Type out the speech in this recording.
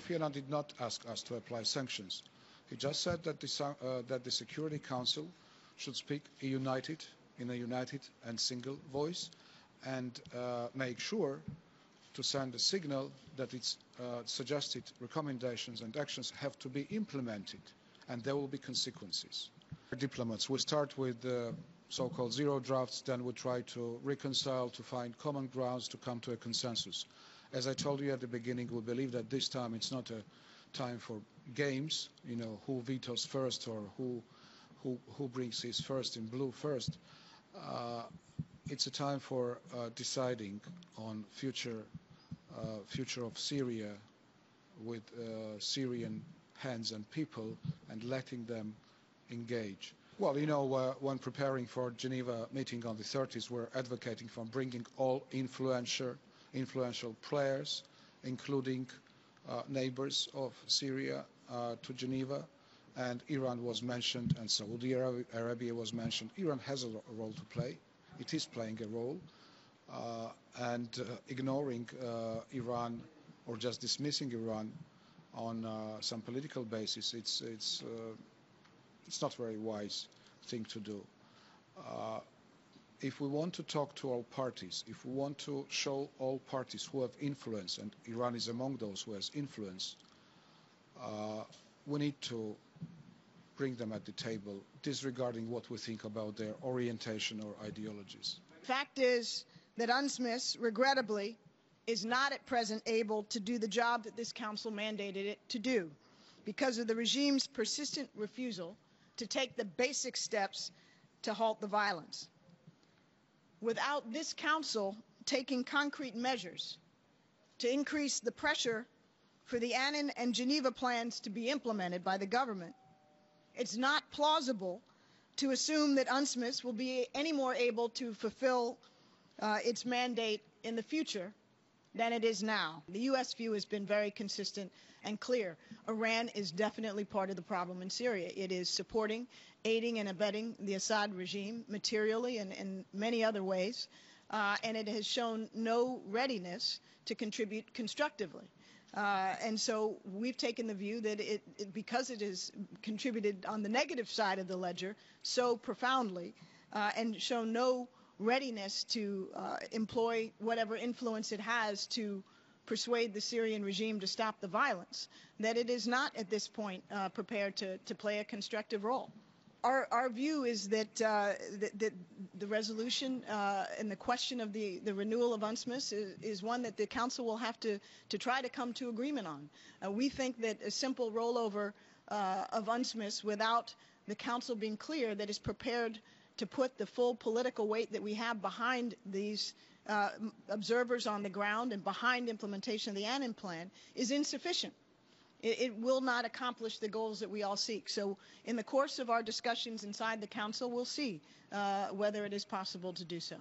Kofi Annan did not ask us to apply sanctions. He just said that the Security Council should speak in a united and single voice, and make sure to send a signal that its suggested recommendations and actions have to be implemented, and there will be consequences. Diplomats will start with the so-called zero drafts, then we try to reconcile, to find common grounds, to come to a consensus. As I told you at the beginning, we believe that this time it's not a time for games, you know, who vetoes first or who brings his first in blue first. It's a time for deciding on future of Syria with Syrian hands and people, and letting them engage. Well, you know, when preparing for Geneva meeting on the 30th, we're advocating for bringing all influential players, including neighbors of Syria, to Geneva. And Iran was mentioned, and Saudi Arabia was mentioned. Iran has a role to play. It is playing a role. And ignoring Iran or just dismissing Iran on some political basis, it's not a very wise thing to do. If we want to talk to all parties, if we want to show all parties who have influence, and Iran is among those who has influence, we need to bring them at the table, disregarding what we think about their orientation or ideologies. Fact is that UNSMIS, regrettably, is not at present able to do the job that this council mandated it to do because of the regime's persistent refusal to take the basic steps to halt the violence. Without this council taking concrete measures to increase the pressure for the Annan and Geneva plans to be implemented by the government, it's not plausible to assume that UNSMIS will be any more able to fulfill its mandate in the future than it is now. The U.S. view has been very consistent and clear. Iran is definitely part of the problem in Syria. It is supporting, aiding and abetting the Assad regime materially and in many other ways, and it has shown no readiness to contribute constructively. And so we've taken the view that because it has contributed on the negative side of the ledger so profoundly and shown no readiness to employ whatever influence it has to persuade the Syrian regime to stop the violence, that it is not at this point prepared to play a constructive role. Our view is that the resolution and the question of the renewal of UNSMIS is one that the Council will have to try to come to agreement on. We think that a simple rollover of UNSMIS without the Council being clear that it's prepared to put the full political weight that we have behind these observers on the ground and behind implementation of the Annan plan is insufficient. It will not accomplish the goals that we all seek. So in the course of our discussions inside the Council, we'll see whether it is possible to do so.